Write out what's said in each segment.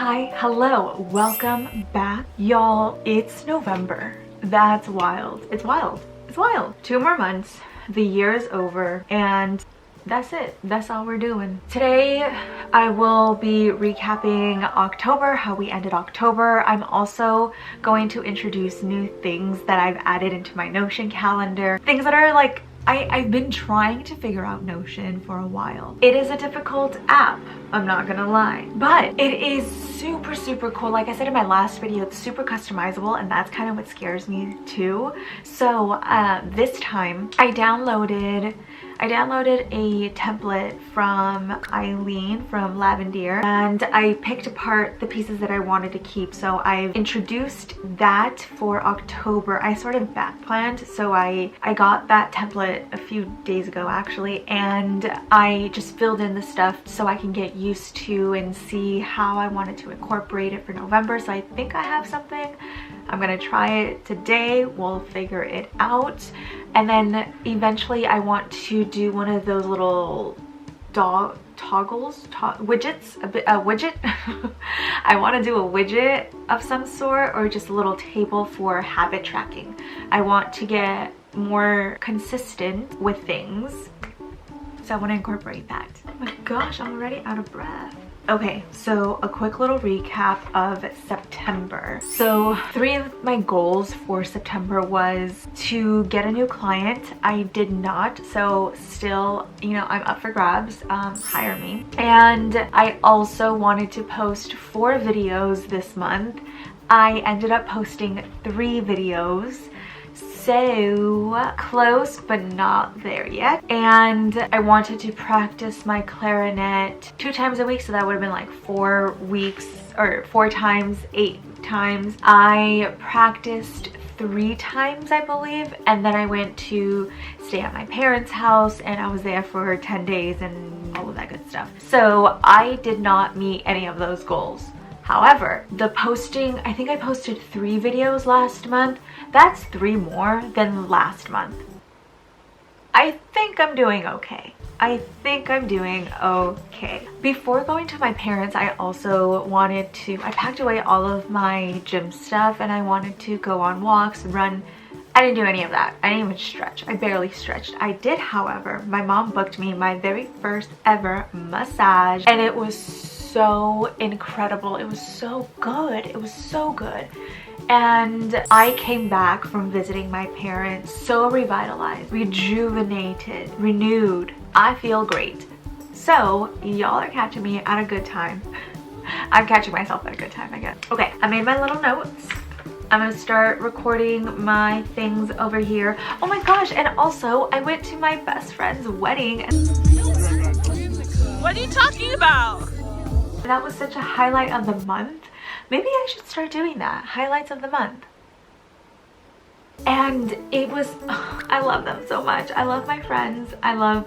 Hi, hello, welcome back. Y'all, it's November. That's wild. It's wild. It's wild. 2 more months, the year is over, and that's it. That's all we're doing. Today, I will be recapping October, how we ended October. I'm also going to introduce new things that I've added into my Notion calendar. Things that are like, I've been trying to figure out Notion for a while. It is a difficult app, I'm not gonna lie, but it is super cool. Like I said in my last video, it's super customizable, and that's kind of what scares me too. So this time I downloaded a template from Eileen from Lavendier, and I picked apart the pieces that I wanted to keep. So I've introduced that for October. I sort of back planned, so I got that template a few days ago actually, and I just filled in the stuff so I can get used to and see how I wanted to incorporate it for November. So I think I have something. I'm gonna try it today, we'll figure it out, and then eventually I want to do one of those little widgets, a widget. I want to do a widget of some sort, or just a little table for habit tracking. I want to get more consistent with things, so I want to incorporate that. Oh my gosh, I'm already out of breath. Okay, so a quick little recap of September. So 3 of my goals for September was to get a new client. I did not, so still, you know, I'm up for grabs. Hire me. And I also wanted to post 4 videos this month. I ended up posting 3 videos. So close, but not there yet. And I wanted to practice my clarinet 2 times a week, so that would have been like 4 weeks, or 4 times 8 times. I practiced 3 times, I believe, and then I went to stay at my parents' house, and I was there for 10 days and all of that good stuff. So I did not meet any of those goals. However, the posting, I think I posted 3 videos last month. That's 3 more than last month. I think I'm doing okay. I think I'm doing okay. Before going to my parents, I also wanted to, I packed away all of my gym stuff, and I wanted to go on walks, run. I didn't do any of that. I didn't even stretch. I barely stretched. I did, however, my mom booked me my very first ever massage, and it was so incredible. It was so good. It was so good. And I came back from visiting my parents so revitalized, rejuvenated, renewed. I feel great. So y'all are catching me at a good time. I'm catching myself at a good time, I guess. Okay, I made my little notes. I'm gonna start recording my things over here. Oh my gosh, and also I went to my best friend's wedding. What are you talking about? That was such a highlight of the month. Maybe I should start doing that. Highlights of the month. And it was, I love them so much. I love my friends. I love.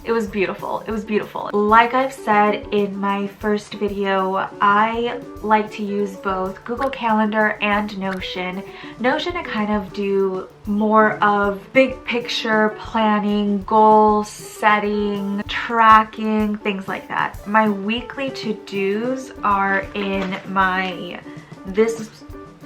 It was beautiful. It was beautiful. Like I've said in my first video, I like to use both Google Calendar and Notion. Notion, I kind of do more of big picture planning, goal setting, tracking, things like that. My weekly to-dos are in my this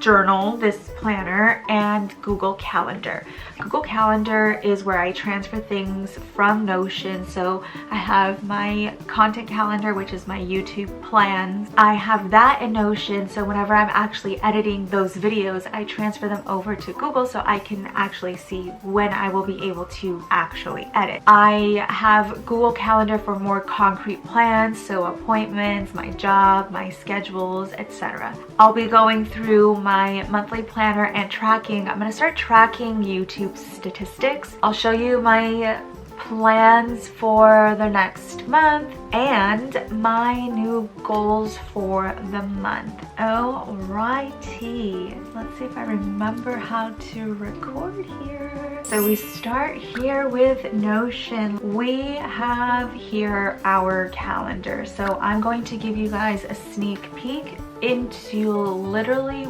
journal, this planner, and Google Calendar. Google Calendar is where I transfer things from Notion. So I have my content calendar, which is my YouTube plans. I have that in Notion, so whenever I'm actually editing those videos, I transfer them over to Google so I can actually see when I will be able to actually edit. I have Google Calendar for more concrete plans, so appointments, my job, my schedules, etc. I'll be going through my monthly planner and tracking. I'm going to start tracking YouTube statistics. I'll show you my plans for the next month and my new goals for the month. Alrighty, let's see if I remember how to record here. So we start here with Notion. We have here our calendar. So I'm going to give you guys a sneak peek into literally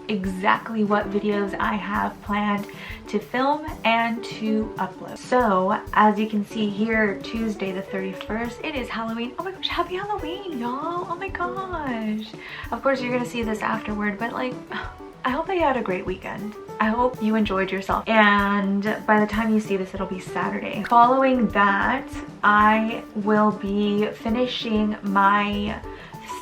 exactly what videos I have planned to film and to upload. So as you can see here, Tuesday the 31st, it is Halloween. Oh my gosh, happy Halloween, y'all. Oh my gosh. Of course you're gonna see this afterward, but like, I hope that you had a great weekend. I hope you enjoyed yourself. And by the time you see this, it'll be Saturday. Following that, I will be finishing my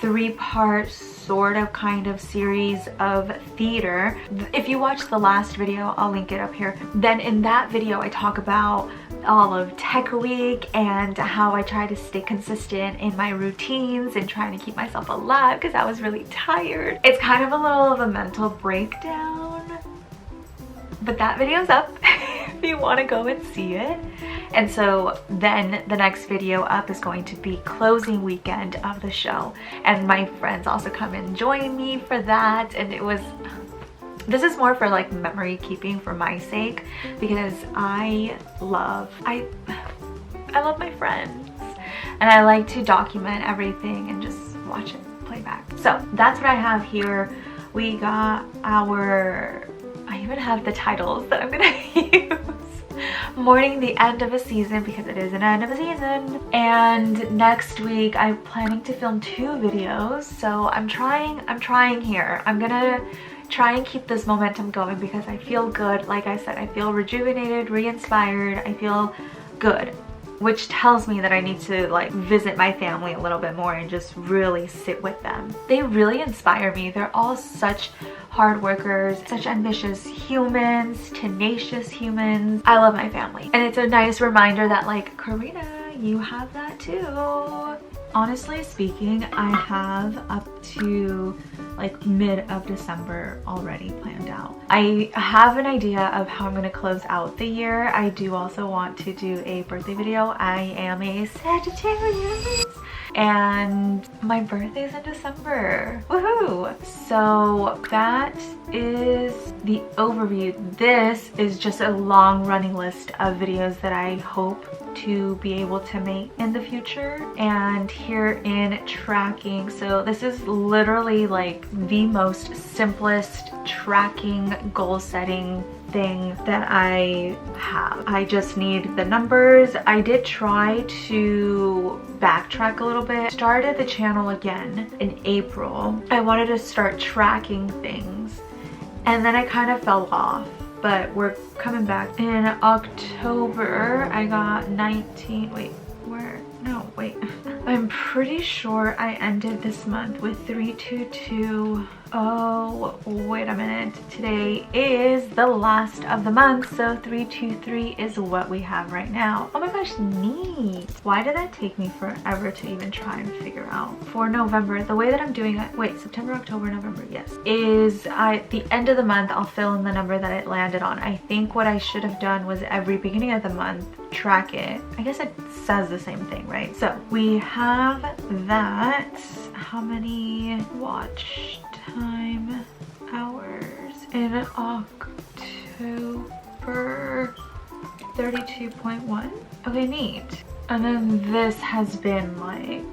3-part sort of kind of series of theater. If you watched the last video, I'll link it up here. Then in that video, I talk about all of Tech Week and how I try to stay consistent in my routines and trying to keep myself alive because I was really tired. It's kind of a little of a mental breakdown, but that video's up if you want to go and see it. And so then the next video up is going to be closing weekend of the show, and my friends also come and join me for that. And it was, this is more for like memory keeping for my sake, because I love my friends and I like to document everything and just watch it play back. So that's what I have here. We got our, I even have the titles that I'm gonna use. Mourning the end of a season, because it is an end of a season. And next week I'm planning to film 2 videos. So I'm trying here. I'm gonna try and keep this momentum going because I feel good. Like I said, I feel rejuvenated, re-inspired. I feel good, which tells me that I need to like visit my family a little bit more and just really sit with them. They really inspire me. They're all such hard workers, such ambitious humans, tenacious humans. I love my family. And it's a nice reminder that like, Karina, you have that too. Honestly speaking, I have up to like mid of December already planned out. I have an idea of how I'm gonna close out the year. I do also want to do a birthday video. I am a Sagittarius and my birthday's in December. Woohoo! So that is the overview. This is just a long running list of videos that I hope to be able to make in the future. And here in tracking, so this is literally like the most simplest tracking goal setting thing that I have. I just need the numbers. I did try to backtrack a little bit. Started the channel again in April. I wanted to start tracking things and then I kind of fell off, but we're coming back. In October, I got 19, wait, where? No, wait. I'm pretty sure I ended this month with 322. Oh, wait a minute. Today is the last of the month, so 323 is what we have right now. Oh my gosh, neat. Why did that take me forever to even try and figure out? For November, the way that I'm doing it, wait, September, October, November, yes, is at the end of the month, I'll fill in the number that it landed on. I think what I should have done was every beginning of the month, track it. I guess it says the same thing, right? So we have that. How many watch time hours in October? 32.1. Okay, neat. And then this has been like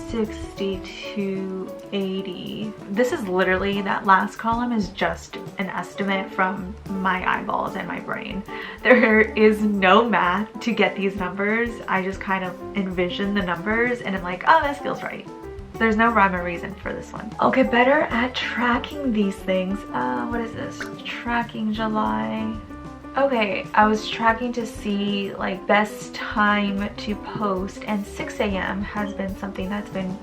60 to 80. This is literally, that last column is just an estimate from my eyeballs and my brain. There is no math to get these numbers. I just kind of envision the numbers and I'm like, oh, this feels right. There's no rhyme or reason for this one. I'll get better at tracking these things. What is this? Tracking July. Okay, I was tracking to see like best time to post, and 6 a.m. has been something that's been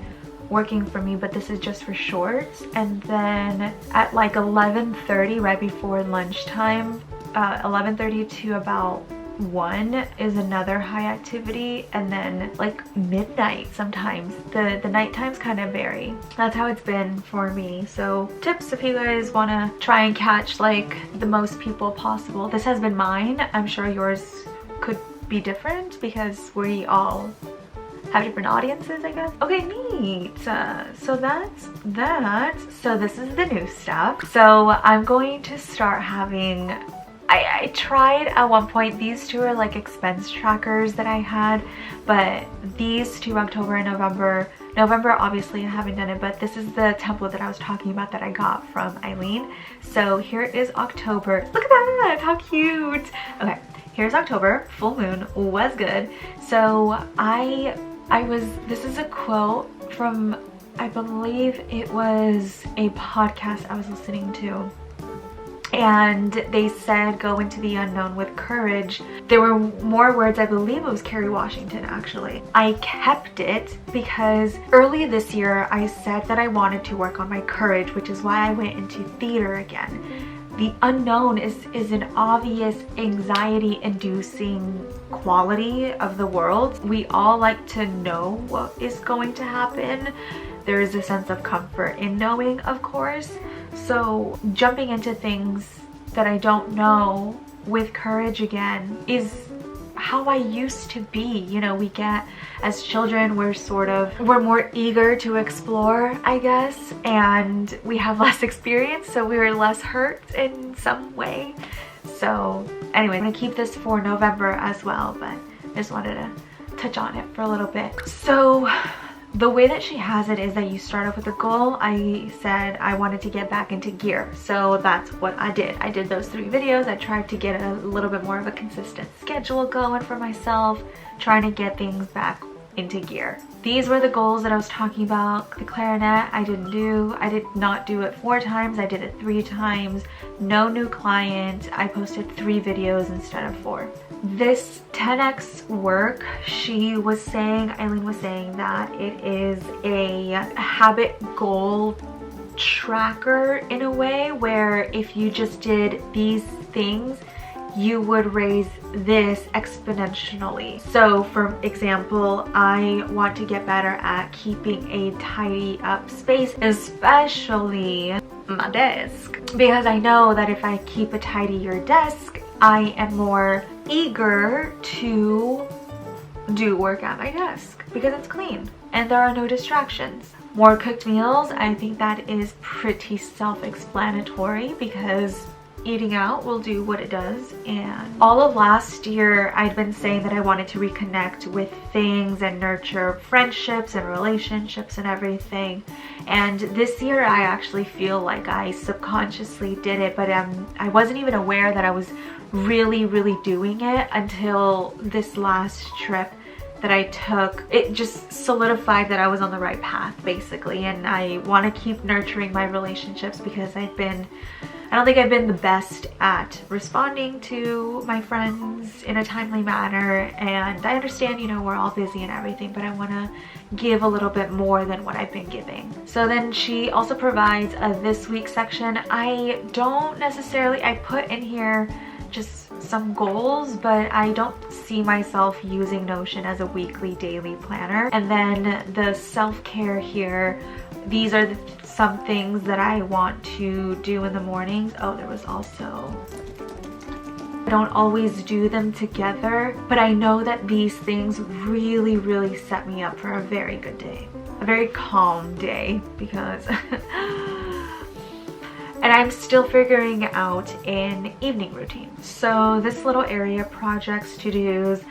working for me, but this is just for shorts. And then at like 11:30, right before lunchtime, 11:30 to about 1 is another high activity, and then like midnight sometimes. The night times kind of vary. That's how it's been for me. So tips if you guys want to try and catch like the most people possible. This has been mine. I'm sure yours could be different because we all have different audiences, I guess. Okay, neat. So that's that. So this is the new stuff. So I'm going to start having, I tried at one point, these two are like expense trackers that I had, but these two, October and November, November, obviously I haven't done it, but this is the template that I was talking about that I got from Eileen. So here is October. Look at that, how cute. Okay, here's October. Full moon was good. So this is a quote from, I believe it was a podcast I was listening to. And they said, go into the unknown with courage. There were more words, I believe it was Kerry Washington actually. I kept it because early this year I said that I wanted to work on my courage, which is why I went into theater again. The unknown is an obvious anxiety-inducing quality of the world. We all like to know what is going to happen. There is a sense of comfort in knowing, of course. So jumping into things that I don't know with courage again is how I used to be. You know, we get, as children, we're more eager to explore, I guess, and we have less experience, so we were less hurt in some way. So anyway, I'm gonna keep this for November as well, but I just wanted to touch on it for a little bit. So the way that she has it is that you start off with a goal. I said I wanted to get back into gear, so that's what I did. I did those 3 videos. I tried to get a little bit more of a consistent schedule going for myself, trying to get things back into gear. These were the goals that I was talking about. The clarinet I did not do it 4 times, I did it 3 times. No new client. I posted 3 videos instead of 4. This 10x work, Eileen was saying that it is a habit goal tracker in a way, where if you just did these things, you would raise this exponentially. So for example, I want to get better at keeping a tidy up space, especially my desk, because I know that if I keep a tidier desk, I am more eager to do work at my desk because it's clean and there are no distractions. More cooked meals, I think that is pretty self-explanatory because eating out will do what it does. And all of last year I'd been saying that I wanted to reconnect with things and nurture friendships and relationships and everything, and this year I actually feel like I subconsciously did it, but I wasn't even aware that I was really doing it until this last trip that I took. It just solidified that I was on the right path basically, and I want to keep nurturing my relationships because I don't think I've been the best at responding to my friends in a timely manner, and I understand, you know, we're all busy and everything, but I want to give a little bit more than what I've been giving. So then she also provides a this week section. I put in here just some goals, but I don't see myself using Notion as a weekly, daily planner. And then the self-care here, these are some things that I want to do in the mornings. Oh, there was also, I don't always do them together, but I know that these things really set me up for a very good day, a very calm day, because and I'm still figuring out an evening routine. So this little area, projects, to-dos,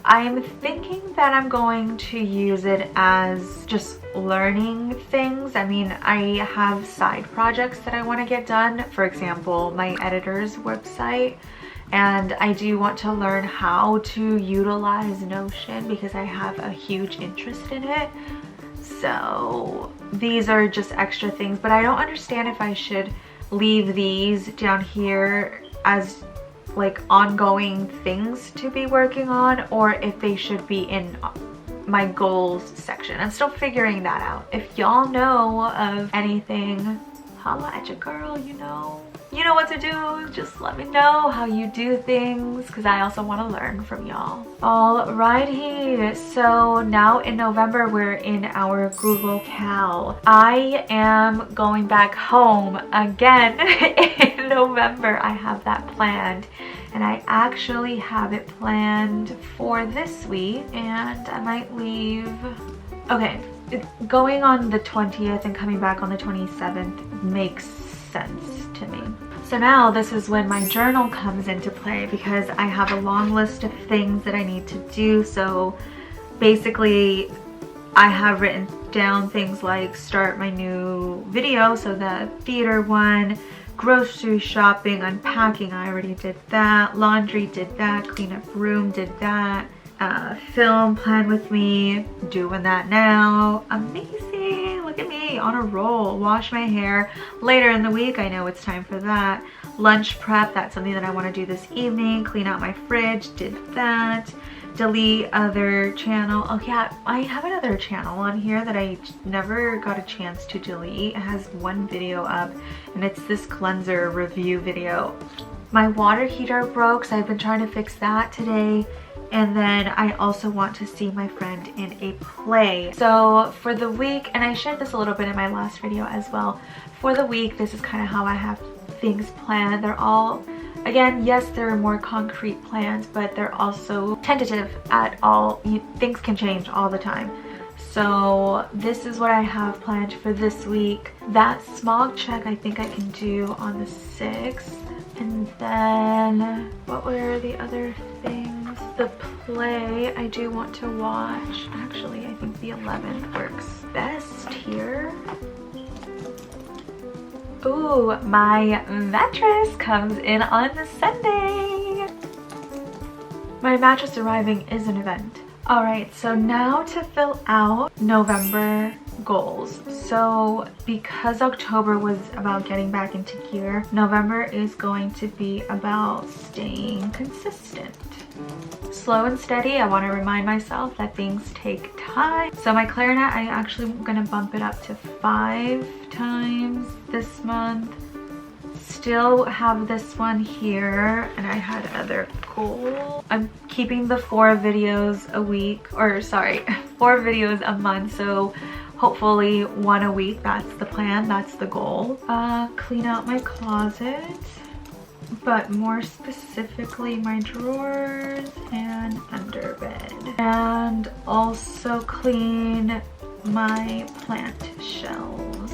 I'm thinking that I'm going to use it as just learning things. I mean, I have side projects that I want to get done. For example, my editor's website. And I do want to learn how to utilize Notion because I have a huge interest in it. So these are just extra things, but I don't understand if I should leave these down here as like ongoing things to be working on, or if they should be in my goals section. I'm still figuring that out. If y'all know of anything, holla at your girl. You know what to do. Just let me know how you do things, because I also want to learn from y'all. Alrighty, so now in November we're in our Google Cal. I am going back home again in November. I have that planned, and I actually have it planned for this week, and I might leave. Okay, going on the 20th and coming back on the 27th makes sense to me. So now this is when my journal comes into play, because I have a long list of things that I need to do. So basically I have written down things like start my new video, so the theater one, grocery shopping, unpacking, I already did that, laundry, did that, clean up room, did that, film, plan with me, doing that now. Amazing, look at me on a roll. Wash my hair later in the week, I know it's time for that. Lunch prep, that's something that I want to do this evening. Clean out my fridge, did that. Delete other channel. Oh yeah, I have another channel on here that I never got a chance to delete. It has one video up and it's this cleanser review video. My water heater broke, so I've been trying to fix that today. And then I also want to see my friend in a play. So for the week, and I shared this a little bit in my last video as well, for the week, this is kind of how I have things planned. They're all, again, yes, there are more concrete plans, but they're also tentative at all. Things can change all the time. So this is what I have planned for this week. That smog check I think I can do on the 6th. And then, what were the other things? The play I do want to watch. Actually, I think the 11th works best here. Ooh, my mattress comes in on the Sunday. My mattress arriving is an event. All right, so now to fill out November goals. So because October was about getting back into gear, November is going to be about staying consistent. Slow and steady. I want to remind myself that things take time. So my clarinet, I actually am going to bump it up to 5 times this month. Still have this one here, and I had other goals. I'm keeping the 4 videos a week, or sorry, 4 videos a month, so hopefully 1 a week. That's the plan, that's the goal. Clean out my closet, but more specifically my drawers and underbed. And also clean my plant shelves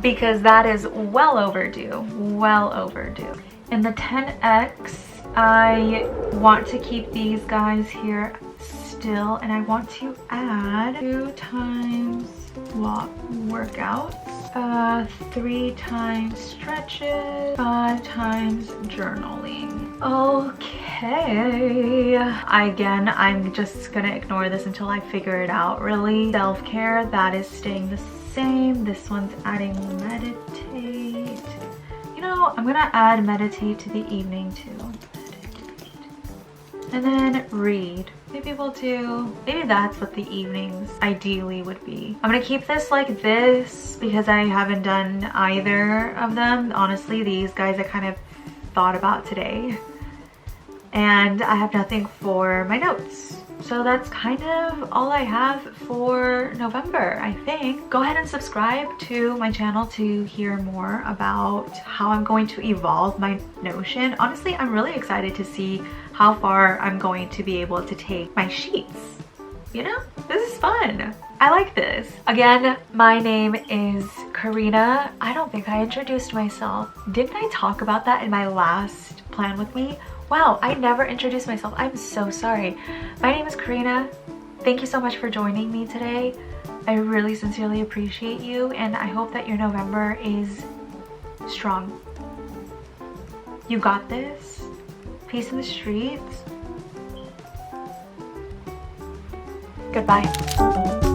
because that is well overdue, well overdue. In the 10X, I want to keep these guys here still, and I want to add 2 times workouts, 3 times stretches, 5 times journaling. Okay, again, I'm just gonna ignore this until I figure it out, really. Self-care, that is staying the same. This one's adding meditate. You know, I'm gonna add meditate to the evening too. And then read. Maybe we'll do, maybe that's what the evenings ideally would be. I'm gonna keep this like this because I haven't done either of them. Honestly, these guys I kind of thought about today. And I have nothing for my notes. So that's kind of all I have for November, I think. Go ahead and subscribe to my channel to hear more about how I'm going to evolve my Notion. Honestly, I'm really excited to see how far I'm going to be able to take my sheets. You know, this is fun. I like this. Again, my name is Karina. I don't think I introduced myself. Didn't I talk about that in my last plan with me? Wow, I never introduced myself. I'm so sorry. My name is Karina. Thank you so much for joining me today. I really sincerely appreciate you, and I hope that your November is strong. You got this. Peace in the streets. Goodbye.